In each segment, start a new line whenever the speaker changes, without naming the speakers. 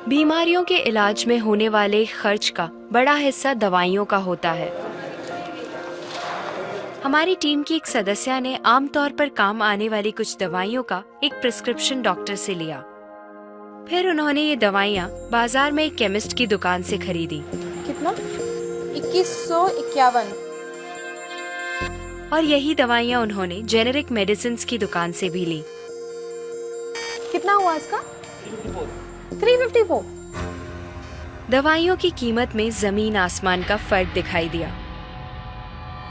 बीमारियों के इलाज में होने वाले खर्च का बड़ा हिस्सा दवाइयों का होता है। हमारी टीम की एक सदस्य ने आमतौर पर काम आने वाली कुछ दवाइयों का एक प्रिस्क्रिप्शन डॉक्टर से लिया। फिर उन्होंने ये दवाइयाँ बाजार में एक केमिस्ट की दुकान से खरीदी।
कितना? 2151।
और यही दवाइयाँ उन्होंने जेनेरिक मेडिसिन की दुकान से भी ली।
कितना हुआ इसका? 354।
दवाइयों की कीमत में जमीन आसमान का फर्क दिखाई दिया।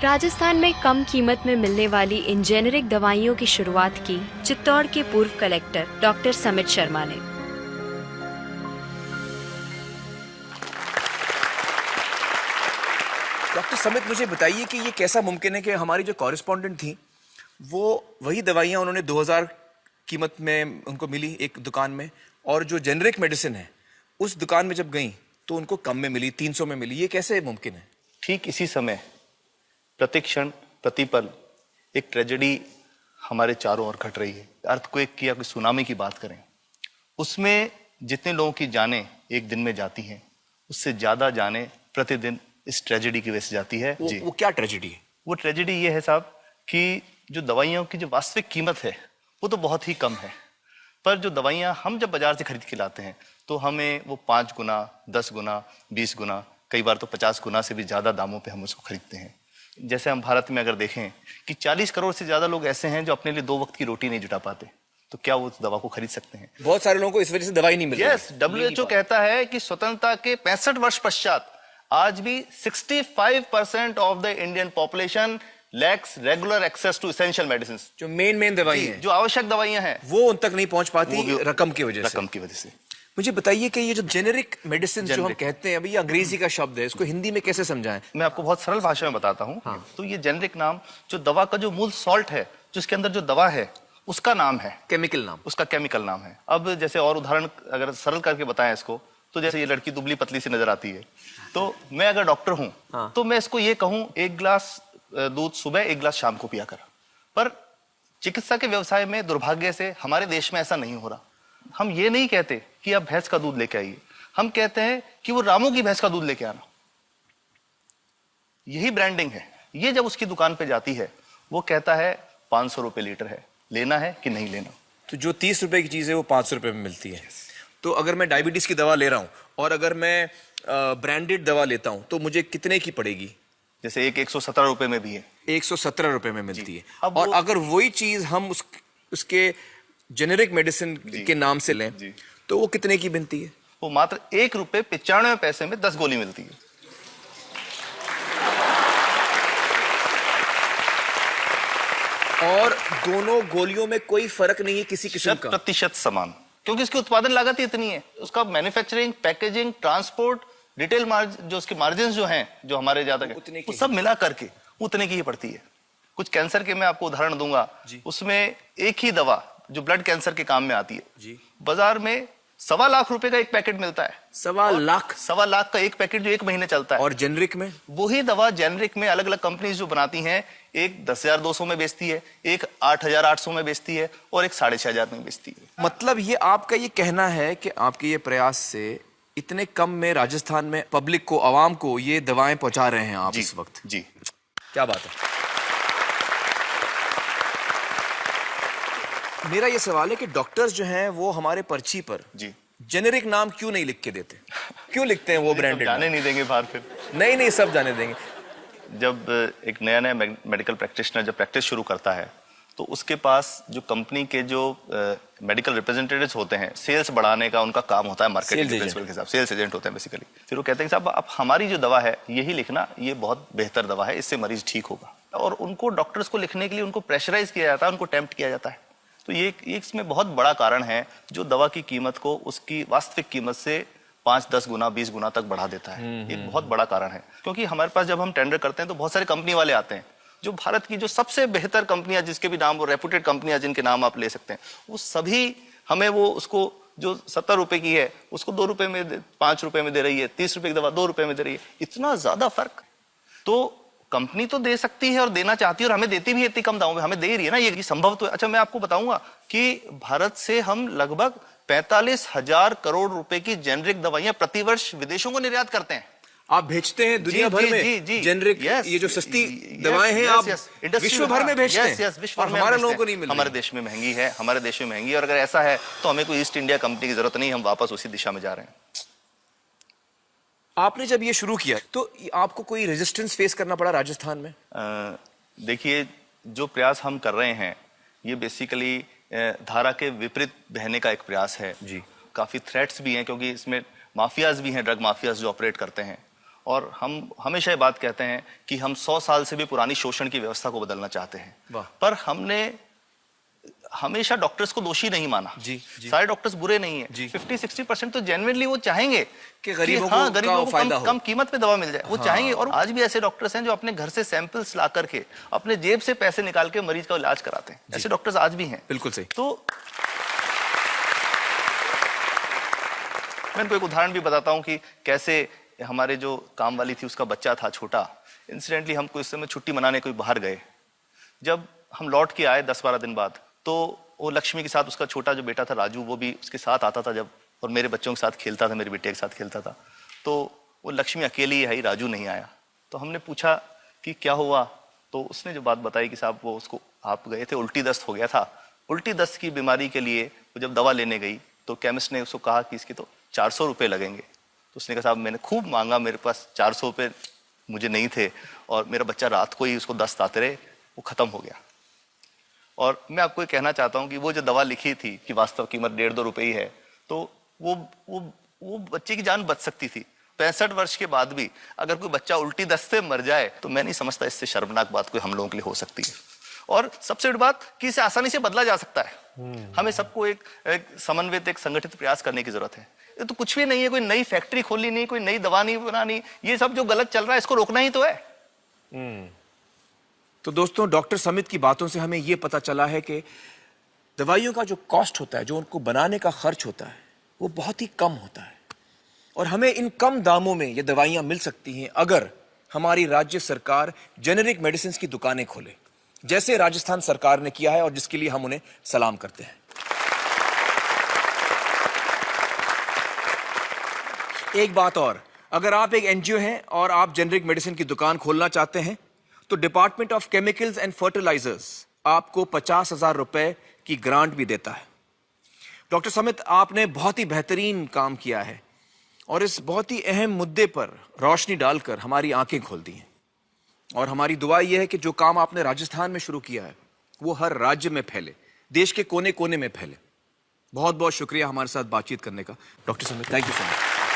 राजस्थान में कम कीमत में मिलने वाली इन जेनेरिक दवाइयों की शुरुआत की चित्तौड़ के पूर्व कलेक्टर डॉक्टर समित शर्मा ने।
डॉक्टर समित, मुझे बताइए कि ये कैसा मुमकिन है कि हमारी जो कॉरेस्पॉन्डेंट थी वो वही दवाइयाँ उन्होंने 2000 कीमत में उनको मिली एक दुकान में, और जो जेनेरिक मेडिसिन है उस दुकान में जब गई तो उनको कम में मिली, 300 में मिली। ये कैसे मुमकिन है?
ठीक इसी समय प्रतिक्षण प्रतिपल एक ट्रेजेडी हमारे चारों ओर घट रही है। अर्थक्वेक की या कोई सुनामी की बात करें, उसमें जितने लोगों की जानें एक दिन में जाती हैं, उससे ज्यादा जानें प्रतिदिन इस ट्रेजेडी की वजह से जाती है।
वो क्या ट्रेजेडी है?
वो ट्रेजेडी ये है साहब कि जो दवाइयों की जो वास्तविक कीमत है वो तो बहुत ही कम है, पर जो दवाइयाँ हम जब बाजार से खरीद के लाते हैं तो हमें वो 5 गुना, 10 गुना, 20 गुना, कई बार तो 50 गुना से भी ज्यादा दामों पे हम उसको खरीदते हैं। जैसे हम भारत में अगर देखें कि 40 करोड़ से ज्यादा लोग ऐसे हैं जो अपने लिए 2 वक्त की रोटी नहीं जुटा पाते, तो क्या वो उस दवा को खरीद सकते हैं?
बहुत सारे लोगों को इस वजह से दवाई नहीं मिल रही।
यस, WHO कहता है कि स्वतंत्रता के 65 वर्ष पश्चात आज भी 65% of the Indian population lacks regular access to essential medicine.
जो मेन दवाई है,
जो आवश्यक दवाइयां हैं,
वो उन तक नहीं पहुंच पाती रकम की वजह
से।
मुझे बताइए कि ये जो जेनेरिक मेडिसिन जो हम कहते हैं, अभी ये अंग्रेजी का शब्द है, इसको हिंदी में कैसे समझाएं?
मैं आपको बहुत सरल भाषा में बताता हूँ। तो ये जेनेरिक नाम जो दवा का जो मूल सॉल्ट है, जो इसके अंदर जो दवा है उसका नाम है,
केमिकल नाम,
उसका केमिकल नाम है। अब जैसे और उदाहरण अगर सरल करके बताएं इसको, तो जैसे ये लड़की दुबली पतली सी नजर आती है, तो मैं अगर डॉक्टर हूं तो मैं इसको ये कहूं 1 गिलास दूध सुबह, 1 गिलास शाम को पिया कर। पर चिकित्सा के व्यवसाय में दुर्भाग्य से हमारे देश में ऐसा नहीं हो रहा। हम ये नहीं कहते कि आप भैंस का दूध लेके आइए, हम कहते हैं कि वो रामू की भैंस का दूध लेके आना। यही ब्रांडिंग है। ये जब उसकी दुकान पे जाती है वो कहता है 500 रुपए लीटर है, लेना है कि नहीं लेना।
तो जो 30 रुपए की चीज है वो 500 रुपए में मिलती है। तो अगर मैं डायबिटीज की दवा ले रहा हूं और अगर मैं ब्रांडेड दवा लेता हूं तो मुझे कितने की पड़ेगी?
जैसे एक 117 रुपए में भी है,
117 रुपए में मिलती है। और अगर वही चीज हम उसके जेनेरिक मेडिसिन के नाम से लें तो वो कितने की बनती है?
वो मात्र 1 रुपए 95 पैसे में 10 गोली मिलती है।
और दोनों गोलियों में कोई फर्क नहीं है किसी किस्म का?
100% समान, क्योंकि इसकी उत्पादन लागत ही इतनी है। उसका manufacturing, packaging, transport, retail margin, जो उसके मार्जिन जो हैं, जो हमारे ज्यादा वो सब मिला करके उतने की ही पड़ती है। कुछ कैंसर के मैं आपको उदाहरण दूंगा, उसमें एक ही दवा जो ब्लड कैंसर के काम में आती है, बाजार में 1.25 लाख रुपए का एक पैकेट मिलता है। 1.25 लाख का एक पैकेट जो 1 महीने चलता है।
और जेनरिक में
वही दवा जेनरिक में अलग अलग कंपनीज जो बनाती हैं, एक 10,200 में बेचती है, एक 8,800 में बेचती है और एक 6,500 में बेचती है।
मतलब ये आपका ये कहना है कि आपके ये प्रयास से इतने कम में राजस्थान में पब्लिक को, आवाम को ये दवाएं पहुंचा रहे हैं आप इस वक्त?
जी,
क्या बात है। मेरा ये सवाल है कि डॉक्टर्स जो हैं वो हमारे पर्ची पर जेनेरिक नाम क्यों नहीं लिख के देते? क्यों लिखते हैं वो ब्रांडेड?
जाने नहीं देंगे बाहर फिर?
नहीं, सब जाने देंगे।
जब एक नया मेडिकल प्रैक्टिशनर जब प्रैक्टिस शुरू करता है तो उसके पास जो कंपनी के जो मेडिकल रिप्रेजेंटेटिव्स होते हैं, सेल्स बढ़ाने का उनका काम होता है, मार्केटिंग प्रिंसिपल के हिसाब, सेल्स एजेंट होते हैं बेसिकली। फिर वो कहते हैं साहब आप हमारी जो दवा है यही लिखना, ये बहुत बेहतर दवा है, इससे मरीज ठीक होगा। और उनको डॉक्टर्स को लिखने के लिए उनको प्रेशराइज किया जाता है, उनको टेम्प्ट किया जाता है। तो ये इसमें बहुत बड़ा कारण है जो दवा की कीमत को उसकी वास्तविक कीमत से 5, 10 गुना, 20 गुना तक बढ़ा देता है। एक बहुत बड़ा कारण है, क्योंकि हमारे पास जब हम टेंडर करते हैं तो बहुत सारे कंपनी वाले आते हैं, जो भारत की जो सबसे बेहतर कंपनियां, जिसके भी नाम वो रेपुटेड कंपनियां जिनके नाम आप ले सकते हैं, वो सभी हमें वो उसको जो 70 रुपए की है उसको 2 रुपए में, 5 रुपए में दे रही है। 30 रुपए की दवा 2 रुपए में दे रही है। इतना ज्यादा फर्क तो कंपनी तो दे सकती है और देना चाहती है, और हमें देती भी है इतनी कम दामों में, हमें दे रही है ना, ये संभव तो है। अच्छा, मैं आपको बताऊंगा कि भारत से हम लगभग 45,000 करोड़ रुपए की जेनरिक दवाइयां प्रतिवर्ष विदेशों को निर्यात करते हैं।
आप भेजते हैं दुनिया भर में जेनरिक ये जो सस्ती दवाएं हैं, आप विश्व भर में भेजते हैं और हमारे लोगों को नहीं मिल रही।
हमारे देश में महंगी है, हमारे देश में महंगी है, और अगर ऐसा है तो हमें कोई ईस्ट इंडिया कंपनी की जरूरत नहीं, हम वापस उसी दिशा में जा रहे हैं।
आपने जब ये शुरू किया तो आपको कोई रेजिस्टेंस फेस करना पड़ा राजस्थान में?
देखिए, जो प्रयास हम कर रहे हैं ये बेसिकली धारा के विपरीत बहने का एक प्रयास है जी। काफी थ्रेट्स भी हैं, क्योंकि इसमें माफियाज भी हैं, ड्रग माफियाज जो ऑपरेट करते हैं, और हम हमेशा ये बात कहते हैं कि हम 100 साल से भी पुरानी शोषण की व्यवस्था को बदलना चाहते हैं, पर हमने हमेशा डॉक्टर्स को दोषी नहीं माना। जी। सारे डॉक्टर्स बुरे नहीं है, 50-60% तो जेन्युइनली वो चाहेंगे कि गरीबों को कम कीमत पे दवा मिल जाए, वो चाहेंगे। और आज भी ऐसे डॉक्टर्स हैं जो अपने घर से सैंपल्स ला करके अपने जेब से पैसे निकाल के मरीज का इलाज कराते हैं, ऐसे डॉक्टर्स आज भी हैं।
बिल्कुल सही।
तो मैं इनको एक उदाहरण भी बताता हूँ कि कैसे हमारे जो काम वाली थी उसका बच्चा था छोटा, इंसिडेंटली हम कोई समय छुट्टी मनाने कोई बाहर गए, जब हम लौट के आए 10-12 दिन बाद, तो वो लक्ष्मी के साथ उसका छोटा जो बेटा था राजू, वो भी उसके साथ आता था जब, और मेरे बच्चों के साथ खेलता था, मेरे बेटे के साथ खेलता था। तो वो लक्ष्मी अकेली आई, राजू नहीं आया। तो हमने पूछा कि क्या हुआ, तो उसने जो बात बताई कि साहब वो उसको, आप गए थे, उल्टी दस्त हो गया था। उल्टी दस्त की बीमारी के लिए वो जब दवा लेने गई तो केमिस्ट ने उसको कहा कि इसके तो 400 रुपये लगेंगे। तो उसने कहा साहब मैंने खूब मांगा, मेरे पास 400 रुपये मुझे नहीं थे, और मेरा बच्चा रात को ही उसको दस्त आते रहे, वो खत्म हो गया। और मैं आपको ये कहना चाहता हूँ कि वो जो दवा लिखी थी कि वास्तव कीमत 1.5-2 रुपये ही है, तो वो बच्चे की जान बच सकती थी। 65 वर्ष के बाद भी अगर कोई बच्चा उल्टी दस्त से मर जाए तो मैं नहीं समझता इससे शर्मनाक बात कोई हम लोगों के लिए हो सकती है। और सबसे बड़ी बात कि इसे आसानी से बदला जा सकता है। हमें सबको एक समन्वित, एक संगठित प्रयास करने की जरूरत है। ये तो कुछ भी नहीं है, कोई नई फैक्ट्री खोलनी नहीं, कोई नई दवा नहीं बनानी, ये सब जो गलत चल रहा है इसको रोकना ही तो है।
तो दोस्तों, डॉक्टर समित की बातों से हमें यह पता चला है कि दवाइयों का जो कॉस्ट होता है, जो उनको बनाने का खर्च होता है, वो बहुत ही कम होता है, और हमें इन कम दामों में ये दवाइयां मिल सकती हैं अगर हमारी राज्य सरकार जेनेरिक मेडिसिन की दुकानें खोले, जैसे राजस्थान सरकार ने किया है, और जिसके लिए हम उन्हें सलाम करते हैं। एक बात और, अगर आप एक एनजीओ हैं और आप जेनेरिक मेडिसिन की दुकान खोलना चाहते हैं तो department of chemicals and fertilizers आपको 50,000 रुपए की ग्रांट भी देता है। डॉक्टर समित, आपने बहुत ही बेहतरीन काम किया है और इस बहुत ही अहम मुद्दे पर रोशनी डालकर हमारी आंखें खोल दी हैं, और हमारी दुआ यह है कि जो काम आपने राजस्थान में शुरू किया है वो हर राज्य में फैले, देश के कोने कोने में फैले। बहुत बहुत शुक्रिया हमारे साथ बातचीत करने का doctor Samit, thank you so much.